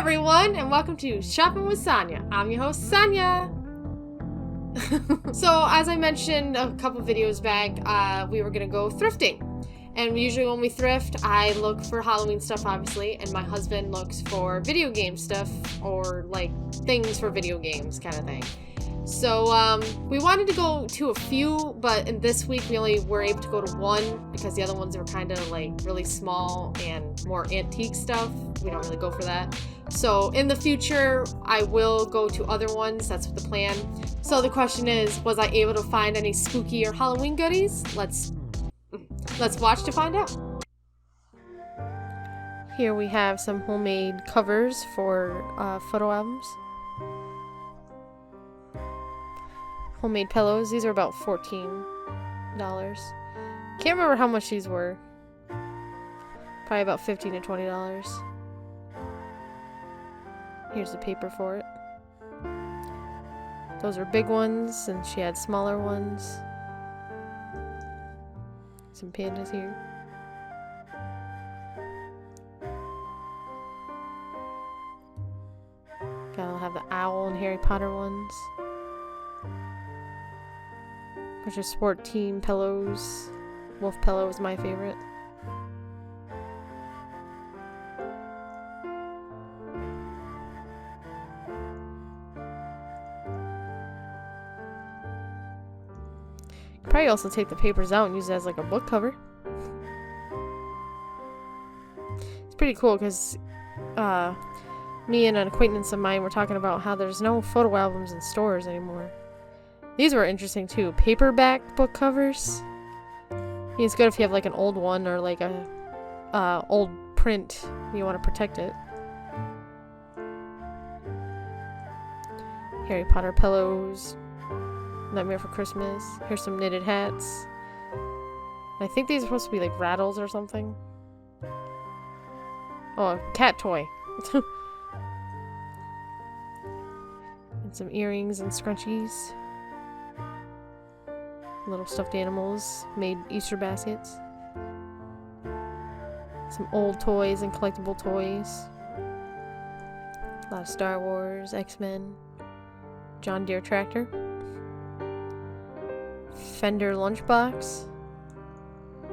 everyone, and welcome to Shopping with Sonia. I'm your host, Sonia. So, as I mentioned a couple videos back, we were gonna go thrifting. And usually when we thrift, I look for Halloween stuff, obviously, and my husband looks for video game stuff, or like things for video games kind of thing. So, we wanted to go to a few, but in this week we only were able to go to one because the other ones were kind of like really small and more antique stuff. We don't really go for that. So in the future, I will go to other ones. That's the plan. So the question is, was I able to find any spooky or Halloween goodies? Let's watch to find out. Here we have some homemade covers for photo albums. Homemade pillows. These are about $14. Can't remember how much these were. Probably about $15 to $20. Here's the paper for it. Those are big ones, and she had smaller ones. Some pandas here. Gotta have the owl and Harry Potter ones. Bunch of sport team pillows. Wolf pillow is my favorite. Probably also take the papers out and use it as like a book cover. It's pretty cool because me and an acquaintance of mine were talking about how there's no photo albums in stores anymore. These were interesting too. Paperback book covers. I mean, it's good if you have like an old one or like a old print. You want to protect it. Harry Potter pillows. Nightmare for Christmas. Here's some knitted hats. I think these are supposed to be like rattles or something. Oh, a cat toy. And some earrings and scrunchies. Little stuffed animals made Easter baskets. Some old toys and collectible toys. A lot of Star Wars, X-Men, John Deere tractor. Fender lunchbox.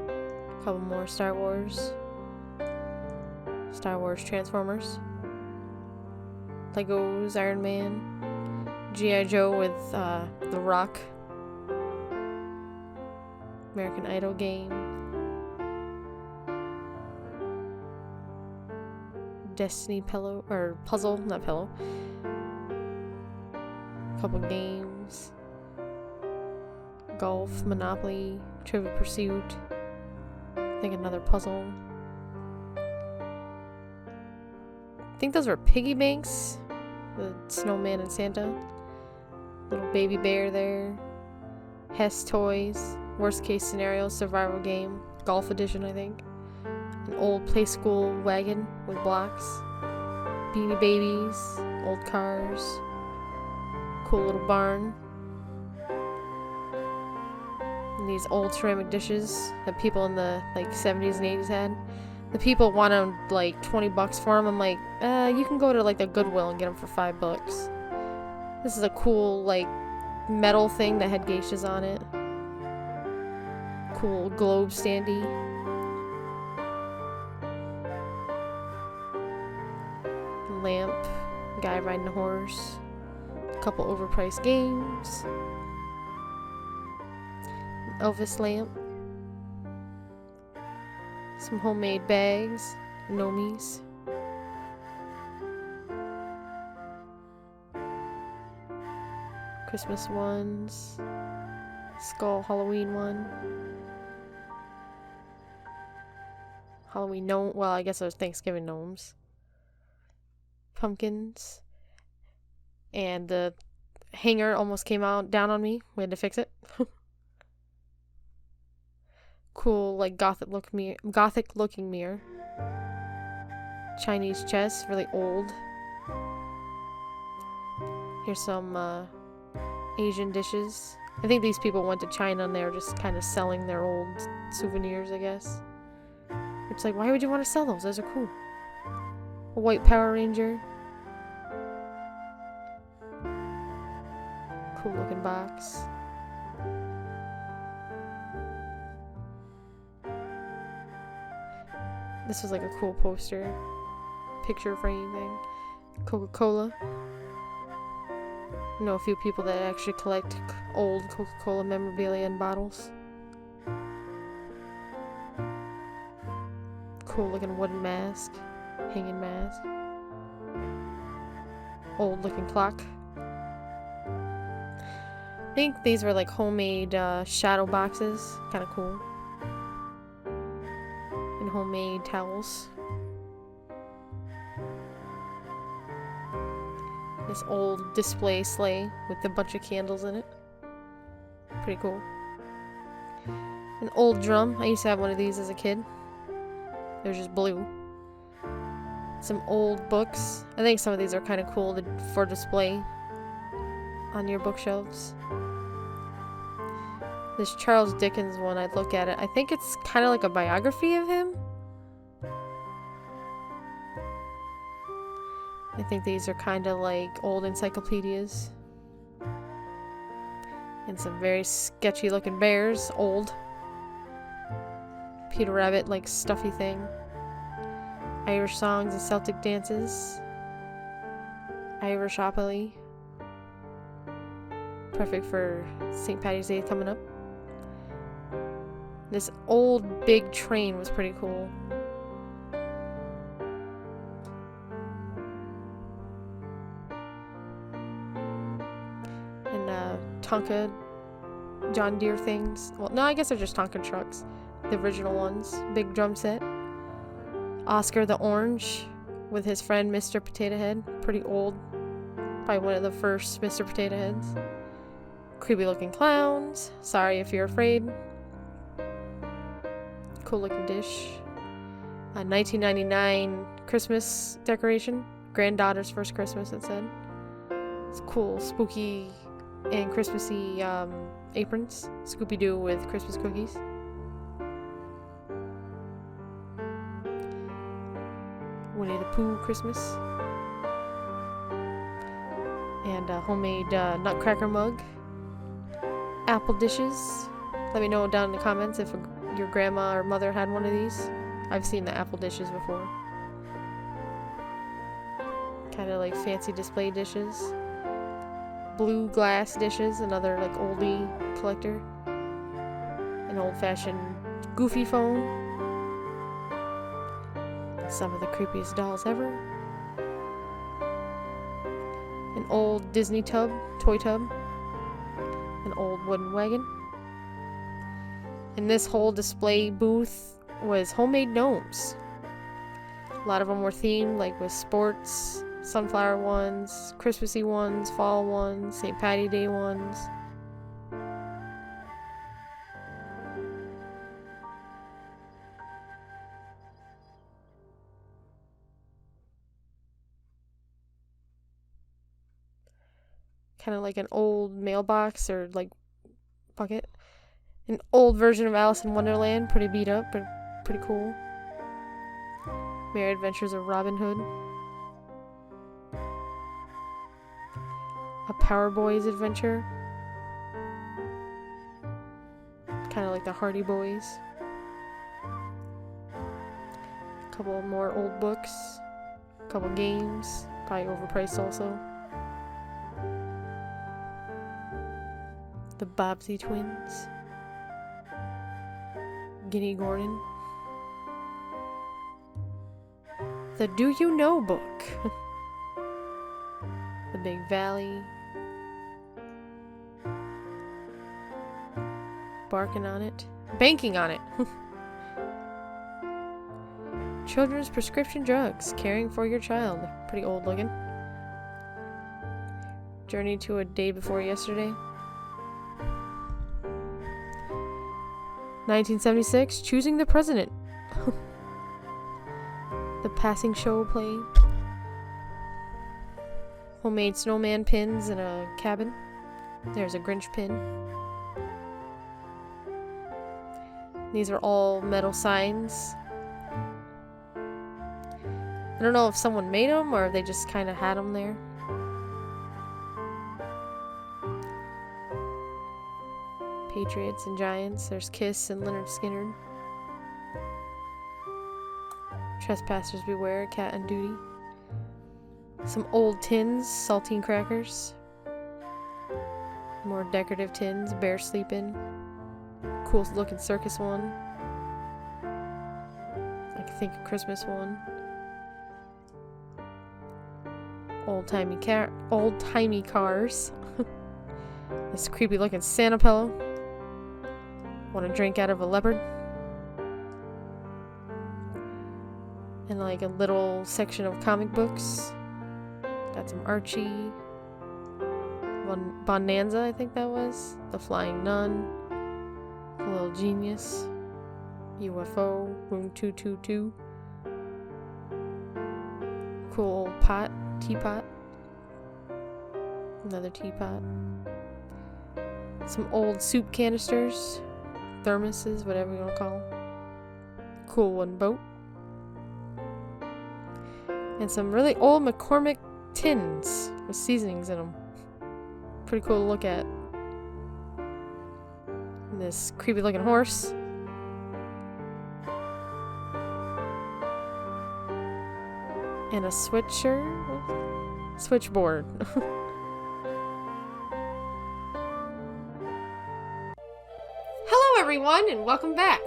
A couple more Star Wars. Star Wars Transformers. Legos Iron Man. G.I. Joe with The Rock. American Idol game. Destiny pillow or puzzle, not pillow. A couple games. Golf, Monopoly, Trivial Pursuit. I think another puzzle. I think those were piggy banks. The snowman and Santa. Little baby bear there. Hess toys. Worst case scenario survival game. Golf edition, I think. An old play school wagon with blocks. Beanie Babies. Old cars. Cool little barn. And these old ceramic dishes that people in the like 70s and 80s had. The people wanted like $20 for them. I'm like, you can go to like the Goodwill and get them for $5. This is a cool like metal thing that had geishas on it. Cool globe standy. Lamp. Guy riding a horse. A couple overpriced games. Elvis lamp. Some homemade bags. Nomies. Christmas ones. Skull Halloween one. Halloween gnome. Well, I guess those Thanksgiving gnomes. Pumpkins. And the hanger almost came out down on me. We had to fix it. Cool, like gothic looking mirror. Chinese chess, really old. Here's some Asian dishes. I think these people went to China and they're just kind of selling their old souvenirs, I guess. It's like, why would you want to sell those? Those are cool. A white Power Ranger. Cool looking box. This was like a cool poster. Picture frame thing. Coca-Cola. I know a few people that actually collect old Coca-Cola memorabilia and bottles. Cool looking wooden mask. Hanging mask. Old looking clock. I think these were like homemade shadow boxes. Kind of cool. And homemade towels. This old display sleigh with a bunch of candles in it. Pretty cool. An old drum. I used to have one of these as a kid. It was just blue. Some old books. I think some of these are kind of cool for display on your bookshelves. This Charles Dickens one, I'd look at it. I think it's kind of like a biography of him. I think these are kind of like old encyclopedias. And some very sketchy looking bears. Old. Peter Rabbit, like stuffy thing. Irish songs and Celtic dances. Irish Opoly. Perfect for St. Paddy's Day coming up. This old big train was pretty cool. And Tonka John Deere things. Well, no, I guess they're just Tonka trucks. The original ones. Big drum set. Oscar the Orange with his friend Mr. Potato Head. Pretty old. Probably one of the first Mr. Potato Heads. Creepy looking clowns. Sorry if you're afraid. Cool looking dish. A 1999 Christmas decoration. Granddaughter's first Christmas, it said. It's cool, spooky and Christmassy aprons. Scooby-Doo with Christmas cookies. Winnie the Pooh Christmas. And a homemade nutcracker mug. Apple dishes. Let me know down in the comments if your grandma or mother had one of these. I've seen the apple dishes before. Kind of like fancy display dishes. Blue glass dishes, another like oldie collector. An old-fashioned goofy phone. Some of the creepiest dolls ever. An old Disney tub, toy tub. An old wooden wagon. And this whole display booth was homemade gnomes. A lot of them were themed, like with sports, sunflower ones, Christmassy ones, fall ones, St. Patty Day ones. Kind of like an old mailbox or like bucket. An old version of Alice in Wonderland, pretty beat up, but pretty cool. Merry Adventures of Robin Hood. A Power Boys adventure. Kind of like the Hardy Boys. A couple more old books. A couple games. Probably overpriced also. The Bobbsey Twins. Guinea Gordon. The Do You Know book. The Big Valley. Barking on it. Banking on it. Children's prescription drugs. Caring for your child. Pretty old looking. Journey to a Day Before Yesterday. 1976, Choosing the President. The Passing Show play. Homemade snowman pins in a cabin. There's a Grinch pin. These are all metal signs. I don't know if someone made them or if they just kind of had them there. Patriots and Giants. There's Kiss and Leonard Skinner. Trespassers Beware, Cat on Duty. Some old tins, saltine crackers. More decorative tins, Bear Sleeping. Cool looking circus one. I can think of Christmas one. Old-timey cars. This creepy looking Santa pillow. Want to drink out of a leopard. And like a little section of comic books. Got some Archie. One Bonanza, I think that was. The Flying Nun. The Little Genius. UFO. Room 222. Cool pot. Teapot. Another teapot. Some old soup canisters. Thermoses, whatever you want to call them. Cool wooden boat. And some really old McCormick tins with seasonings in them. Pretty cool to look at. And this creepy looking horse. And a switchboard. Hello everyone and welcome back.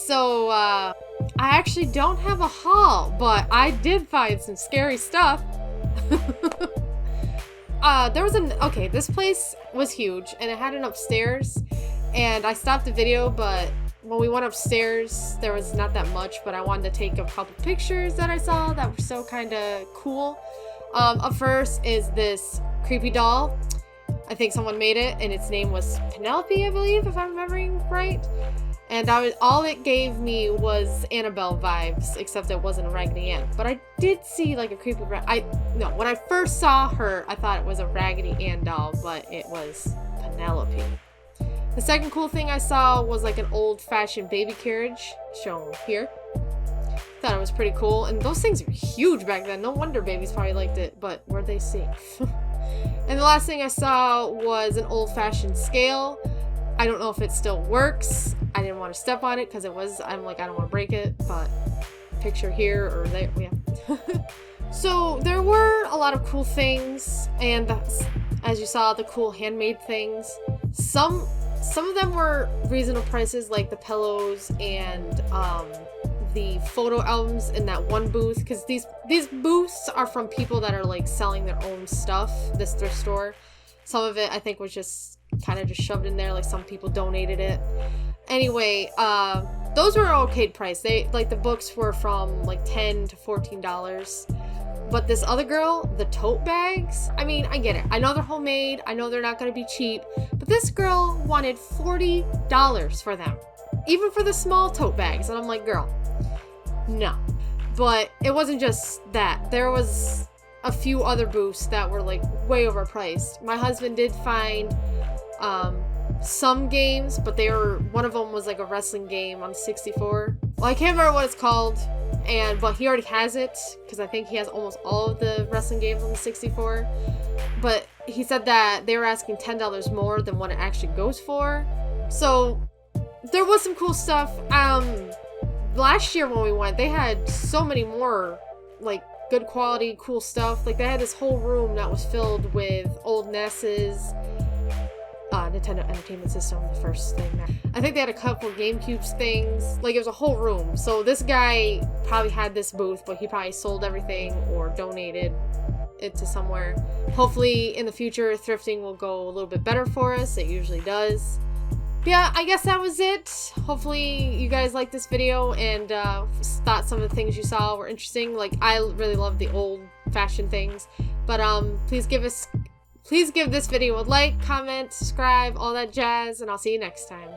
So I actually don't have a haul, but I did find some scary stuff. This place was huge and it had an upstairs, and I stopped the video, but when we went upstairs there was not that much, but I wanted to take a couple pictures that I saw that were so kind of cool. Up first is this creepy doll. I think someone made it and its name was Penelope, I believe, if I'm remembering right. And all it gave me was Annabelle vibes, except it wasn't a Raggedy Ann. But I did see like a creepy when I first saw her, I thought it was a Raggedy Ann doll, but it was Penelope. The second cool thing I saw was like an old-fashioned baby carriage, shown here. Thought it was pretty cool, and those things were huge back then. No wonder babies probably liked it, but were they safe? And the last thing I saw was an old-fashioned scale. I don't know if it still works. I didn't want to step on it because I'm like, I don't want to break it, but picture here or there, yeah. So there were a lot of cool things, and as you saw, the cool handmade things. Some of them were reasonable prices, like the pillows and the photo albums in that one booth, because these booths are from people that are like selling their own stuff, this thrift store. Some of it I think was just kind of just shoved in there, like some people donated it. Anyway, those were okay price. They like the books were from like $10 to $14. But this other girl, the tote bags, I mean, I get it. I know they're homemade. I know they're not going to be cheap. But this girl wanted $40 for them. Even for the small tote bags. And I'm like, girl, no. But it wasn't just that. There was a few other booths that were like way overpriced. My husband did find some games, but one of them was like a wrestling game on 64. Well, I can't remember what it's called. But he already has it, because I think he has almost all of the wrestling games on the 64. But he said that they were asking $10 more than what it actually goes for. So there was some cool stuff. Last year when we went, they had so many more like good quality, cool stuff. Like they had this whole room that was filled with old NES's, Nintendo Entertainment System, the first thing there. I think they had a couple GameCube things. Like, it was a whole room. So this guy probably had this booth, but he probably sold everything or donated it to somewhere. Hopefully, in the future, thrifting will go a little bit better for us. It usually does. But yeah, I guess that was it. Hopefully, you guys liked this video and thought some of the things you saw were interesting. Like, I really love the old-fashioned things. But please give this video a like, comment, subscribe, all that jazz, and I'll see you next time.